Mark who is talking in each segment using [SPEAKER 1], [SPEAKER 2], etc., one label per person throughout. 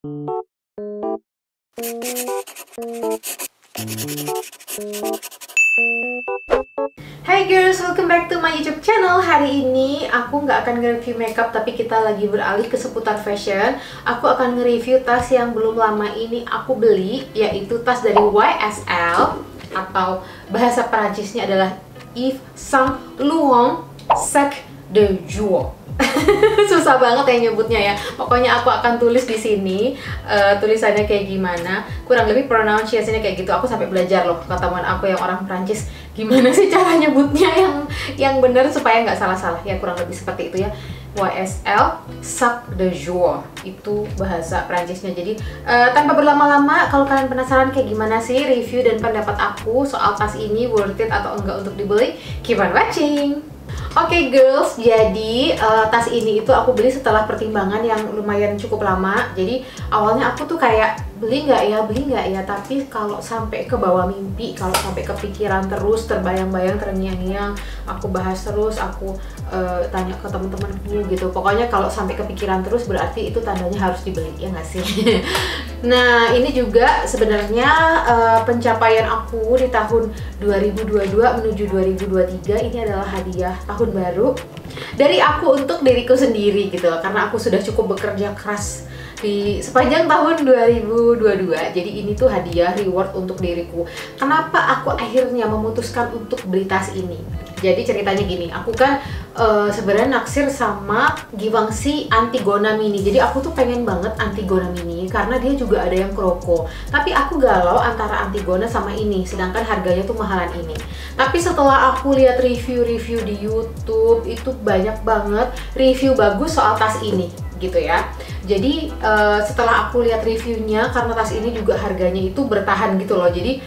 [SPEAKER 1] Hai girls, welcome back to my YouTube channel. Hari ini aku nggak akan nge-review makeup, tapi kita lagi beralih ke seputar fashion. Aku akan nge-review tas yang belum lama ini aku beli, yaitu tas dari YSL, atau bahasa Perancisnya adalah Yves Saint Laurent Sac de Jour. Susah banget ya nyebutnya ya. Pokoknya aku akan tulis di sini tulisannya kayak gimana. Kurang lebih pronunciation-nya kayak gitu. Aku sampai belajar loh ke teman aku yang orang Prancis, gimana sih cara nyebutnya yang benar supaya nggak salah-salah. Ya kurang lebih seperti itu ya. YSL Sac de Jour itu bahasa Prancisnya. Jadi tanpa berlama-lama, kalau kalian penasaran kayak gimana sih review dan pendapat aku soal tas ini, worth it atau enggak untuk dibeli, keep on watching. Oke girls, jadi tas ini itu aku beli setelah pertimbangan yang lumayan cukup lama. Jadi awalnya aku tuh kayak beli nggak ya, tapi kalau sampai ke bawah mimpi, kalau sampai kepikiran terus, terbayang-bayang, terngiang-ngiang, aku bahas terus, aku tanya ke teman-temanku gitu. Pokoknya kalau sampai kepikiran terus berarti itu tandanya harus dibeli, ya nggak sih? Nah ini juga sebenarnya pencapaian aku di tahun 2022 menuju 2023 ini adalah hadiah tahun baru dari aku untuk diriku sendiri gitu, karena aku sudah cukup bekerja keras di sepanjang tahun 2022. Jadi ini tuh hadiah reward untuk diriku. Kenapa aku akhirnya memutuskan untuk beli tas ini? Jadi ceritanya gini, aku kan sebenarnya naksir sama Givenchy Antigona Mini. Jadi aku tuh pengen banget Antigona Mini karena dia juga ada yang kroko. Tapi aku galau antara Antigona sama ini, sedangkan harganya tuh mahalan ini. Tapi setelah aku lihat review-review di YouTube, itu banyak banget review bagus soal tas ini gitu ya. Jadi setelah aku lihat reviewnya, karena tas ini juga harganya itu bertahan gitu loh. Jadi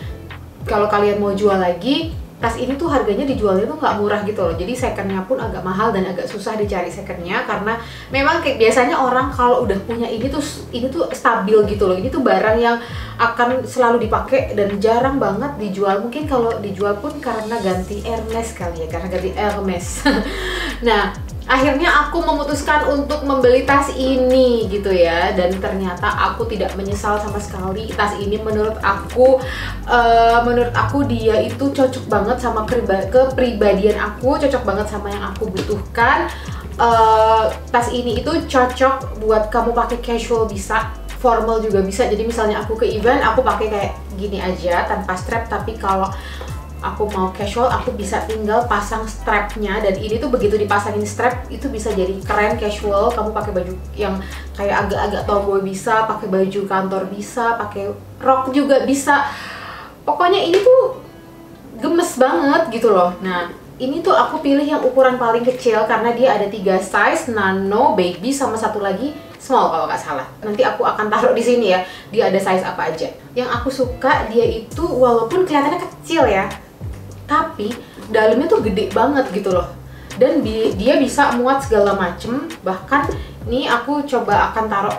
[SPEAKER 1] kalau kalian mau jual lagi, tas ini tuh harganya dijualnya tuh nggak murah gitu loh. Jadi secondnya pun agak mahal dan agak susah dicari secondnya, karena memang kayak biasanya orang kalau udah punya ini tuh stabil gitu loh. Ini tuh barang yang akan selalu dipakai dan jarang banget dijual. Mungkin kalau dijual pun karena ganti Hermes kali ya, karena ganti Hermes. Nah akhirnya aku memutuskan untuk membeli tas ini gitu ya, dan ternyata aku tidak menyesal sama sekali. Tas ini menurut aku dia itu cocok banget sama kepribadian aku, cocok banget sama yang aku butuhkan. Tas ini itu cocok buat kamu pakai casual bisa, formal juga bisa. Jadi misalnya aku ke event, aku pakai kayak gini aja tanpa strap, tapi kalau aku mau casual, aku bisa tinggal pasang strapnya. Dan ini tuh begitu dipasangin strap, itu bisa jadi keren casual. Kamu pakai baju yang kayak agak-agak tomboy bisa, pakai baju kantor bisa, pakai rok juga bisa. Pokoknya ini tuh gemes banget gitu loh. Nah ini tuh aku pilih yang ukuran paling kecil karena dia ada 3 size, nano, baby, sama satu lagi small kalau nggak salah. Nanti aku akan taruh di sini ya, dia ada size apa aja. Yang aku suka dia itu walaupun kelihatannya kecil ya, tapi dalamnya tuh gede banget gitu loh. Dan dia bisa muat segala macem. Bahkan nih aku coba akan taruh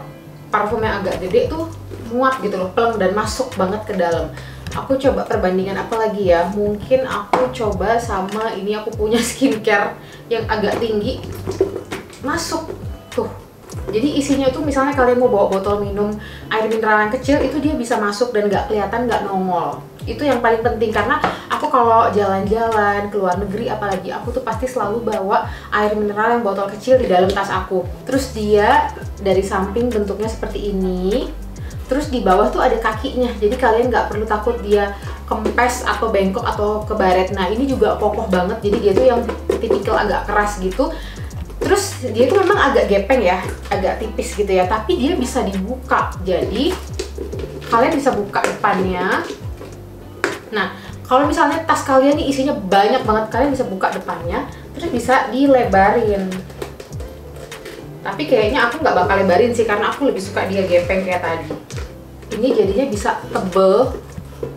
[SPEAKER 1] parfum yang agak gede tuh muat gitu loh, pleng dan masuk banget ke dalam. Aku coba perbandingan apa lagi ya, mungkin aku coba sama ini, aku punya skincare yang agak tinggi, masuk tuh. Jadi isinya tuh misalnya kalian mau bawa botol minum air mineral yang kecil, itu dia bisa masuk dan nggak kelihatan, nggak nongol. Itu yang paling penting, karena aku kalau jalan-jalan ke luar negeri apalagi, aku tuh pasti selalu bawa air mineral yang botol kecil di dalam tas aku. Terus dia dari samping bentuknya seperti ini, terus di bawah tuh ada kakinya, jadi kalian nggak perlu takut dia kempes atau bengkok atau kebaret. Nah ini juga kokoh banget, jadi dia tuh yang tipikal agak keras gitu. Terus dia tuh memang agak gepeng ya, agak tipis gitu ya, tapi dia bisa dibuka. Jadi kalian bisa buka depannya. Nah kalau misalnya tas kalian nih isinya banyak banget, kalian bisa buka depannya, terus bisa dilebarin. Tapi kayaknya aku nggak bakal lebarin sih, karena aku lebih suka dia gepeng kayak tadi. Ini jadinya bisa tebel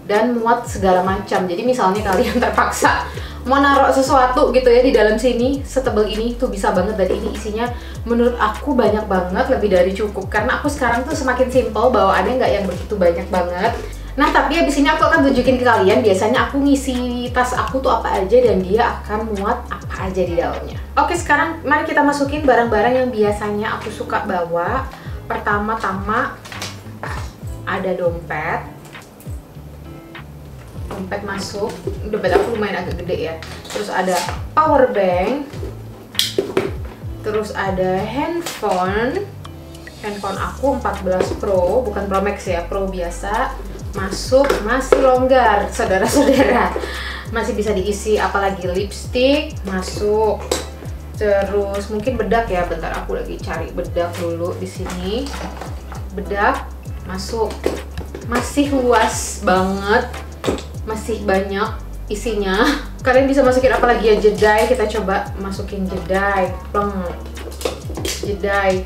[SPEAKER 1] dan muat segala macam. Jadi misalnya kalian terpaksa mau naruh sesuatu gitu ya di dalam sini, setebel ini tuh bisa banget. Dan ini isinya menurut aku banyak banget, lebih dari cukup. Karena aku sekarang tuh semakin simple, bawaannya nggak yang begitu banyak banget. Nah tapi abis ini aku akan tunjukin ke kalian biasanya aku ngisi tas aku tuh apa aja dan dia akan muat apa aja di dalamnya. Oke, sekarang mari kita masukin barang-barang yang biasanya aku suka bawa. Pertama-tama ada dompet masuk, dompet aku lumayan agak gede ya. Terus ada power bank, terus ada handphone aku 14 Pro, bukan Pro Max ya, Pro biasa. Masuk, masih longgar saudara-saudara, masih bisa diisi, apalagi lipstick masuk. Terus mungkin bedak ya, bentar aku lagi cari bedak dulu di sini. Bedak masuk, masih luas banget, masih banyak isinya. Kalian bisa masukin apa lagi ya, jedai, kita coba masukin jedai, jedai.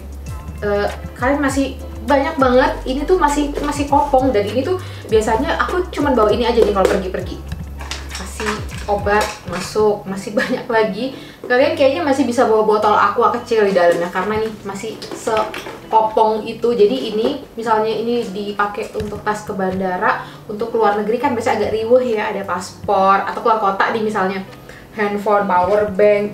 [SPEAKER 1] Kalian masih banyak banget, ini tuh masih kopong, dan ini tuh biasanya aku cuman bawa ini aja nih kalau pergi-pergi. Kasih obat masuk, masih banyak lagi. Kalian kayaknya masih bisa bawa botol aqua kecil di dalamnya karena nih masih sekopong itu. Jadi ini misalnya ini dipakai untuk tas ke bandara, untuk keluar negeri kan biasa agak riuh ya, ada paspor atau keluar kota nih misalnya. Handphone, power bank,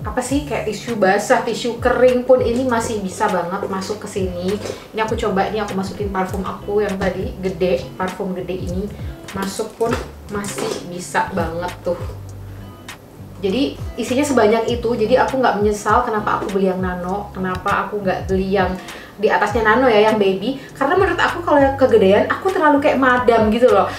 [SPEAKER 1] apa sih, kayak tisu basah, tisu kering pun ini masih bisa banget masuk ke sini. Ini aku coba, ini aku masukin parfum aku yang tadi gede, parfum gede ini masuk pun masih bisa banget tuh. Jadi isinya sebanyak itu, jadi aku nggak menyesal kenapa aku beli yang nano, kenapa aku nggak beli yang di atasnya nano ya, yang baby. Karena menurut aku kalau yang kegedean, aku terlalu kayak madam gitu loh,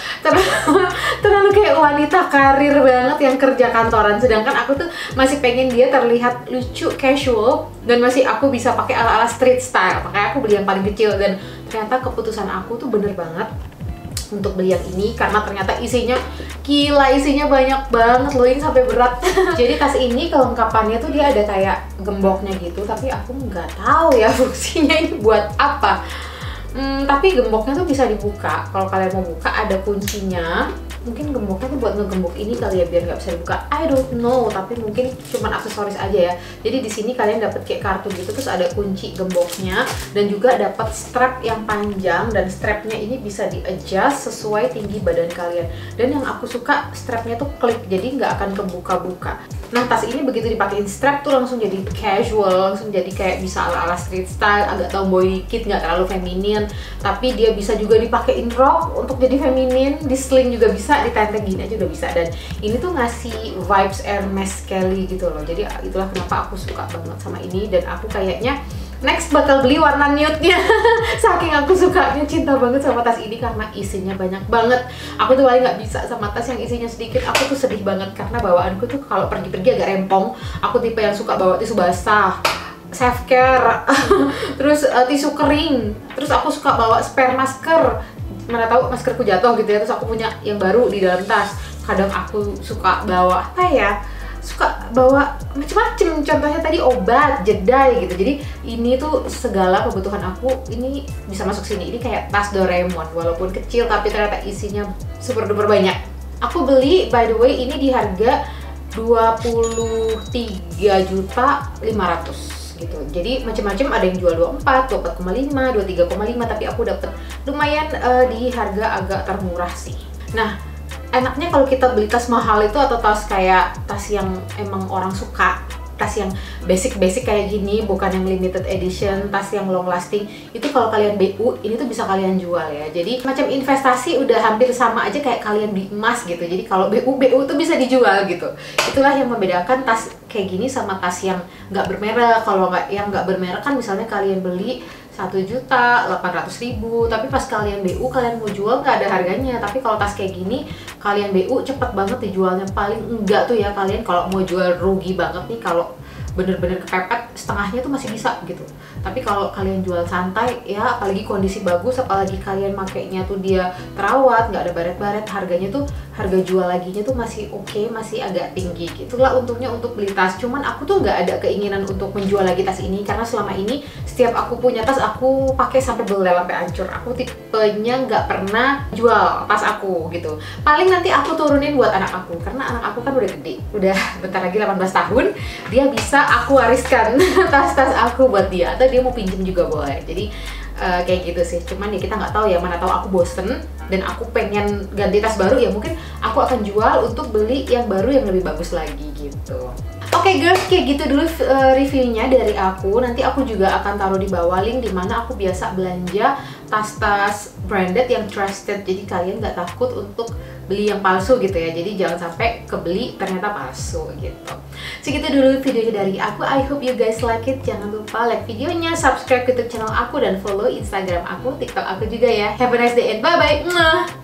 [SPEAKER 1] terlalu kayak wanita karir banget yang kerja kantoran. Sedangkan aku tuh masih pengen dia terlihat lucu, casual, dan masih aku bisa pakai ala-ala street style. Makanya aku beli yang paling kecil, dan ternyata keputusan aku tuh bener banget untuk beli yang ini karena ternyata isinya gila, isinya banyak banget loh, ini sampai berat. Jadi tas ini kelengkapannya tuh dia ada kayak gemboknya gitu, tapi aku nggak tahu ya fungsinya ini buat apa. Tapi gemboknya tuh bisa dibuka, kalau kalian mau buka ada kuncinya. Mungkin gemboknya tuh buat ngegembok ini kali ya, biar nggak bisa dibuka, I don't know, tapi mungkin cuman aksesoris aja ya. Jadi di sini kalian dapat kayak kartu gitu, terus ada kunci gemboknya, dan juga dapat strap yang panjang, dan strapnya ini bisa di adjust sesuai tinggi badan kalian. Dan yang aku suka strapnya tuh klik, jadi nggak akan kebuka-buka. Nah tas ini begitu dipakein strap tuh langsung jadi casual, langsung jadi kayak bisa ala-ala street style, agak tomboy dikit, nggak terlalu feminin, tapi dia bisa juga dipakein rok untuk jadi feminin, di sling juga bisa, ditenteng gini aja udah bisa. Dan ini tuh ngasih vibes Hermes Kelly gitu loh, jadi itulah kenapa aku suka banget sama ini. Dan aku kayaknya next bakal beli warna nude-nya. Saking aku sukanya, cinta banget sama tas ini karena isinya banyak banget. Aku tuh paling nggak bisa sama tas yang isinya sedikit, aku tuh sedih banget karena bawaanku tuh kalau pergi-pergi agak rempong. Aku tipe yang suka bawa tisu basah, self care, terus tisu kering, terus aku suka bawa spare masker. Mana tahu maskerku jatuh gitu ya, terus aku punya yang baru di dalam tas. Kadang aku suka bawa apa ya, suka bawa macem-macem, contohnya tadi obat, jedai gitu. Jadi ini tuh segala kebutuhan aku ini bisa masuk sini. Ini kayak tas Doraemon, walaupun kecil tapi ternyata isinya super duper banyak. Aku beli by the way ini di harga 23.500.000 gitu. Jadi macam-macam, ada yang jual 24, 24,5, 23,5, tapi aku dapet lumayan di harga agak termurah sih. Nah, enaknya kalau kita beli tas mahal itu, atau tas kayak tas yang emang orang suka, tas yang basic-basic kayak gini, bukan yang limited edition, tas yang long lasting, itu kalau kalian BU, ini tuh bisa kalian jual ya. Jadi macam investasi udah hampir sama aja kayak kalian beli emas gitu. Jadi kalau BU tuh bisa dijual gitu. Itulah yang membedakan tas kayak gini sama tas yang nggak bermerek. Kalau yang nggak bermerek kan misalnya kalian beli 1.800.000, tapi pas kalian BU kalian mau jual nggak ada harganya. Tapi kalau tas kayak gini kalian BU cepet banget dijualnya, paling enggak tuh ya kalian kalau mau jual rugi banget nih kalau bener-bener kepepet setengahnya tuh masih bisa gitu. Tapi kalau kalian jual santai ya, apalagi kondisi bagus, apalagi kalian makainya tuh dia terawat, nggak ada baret-baret, harganya tuh, harga jual laginya tuh masih oke, masih agak tinggi. Itulah untungnya untuk beli tas. Cuman aku tuh nggak ada keinginan untuk menjual lagi tas ini, karena selama ini setiap aku punya tas aku pakai sampai belel, sampai hancur. Aku tipenya nggak pernah jual tas aku gitu. Paling nanti aku turunin buat anak aku, karena anak aku kan udah gede, udah bentar lagi 18 tahun, dia bisa aku wariskan tas-tas aku buat dia, atau dia mau pinjem juga boleh. Jadi kayak gitu sih. Cuman ya kita nggak tahu ya, mana tahu aku bosen dan aku pengen ganti tas baru, ya mungkin aku akan jual untuk beli yang baru yang lebih bagus lagi gitu. gitu. Oke girls, kayak gitu dulu reviewnya dari aku. Nanti aku juga akan taruh di bawah link dimana aku biasa belanja tas-tas branded yang trusted. Jadi kalian nggak takut untuk beli yang palsu gitu ya. Jadi jangan sampai kebeli ternyata palsu gitu. Segitu dulu video dari aku. I hope you guys like it. Jangan lupa like videonya, subscribe ke YouTube channel aku, dan follow Instagram aku, TikTok aku juga ya. Have a nice day and bye-bye.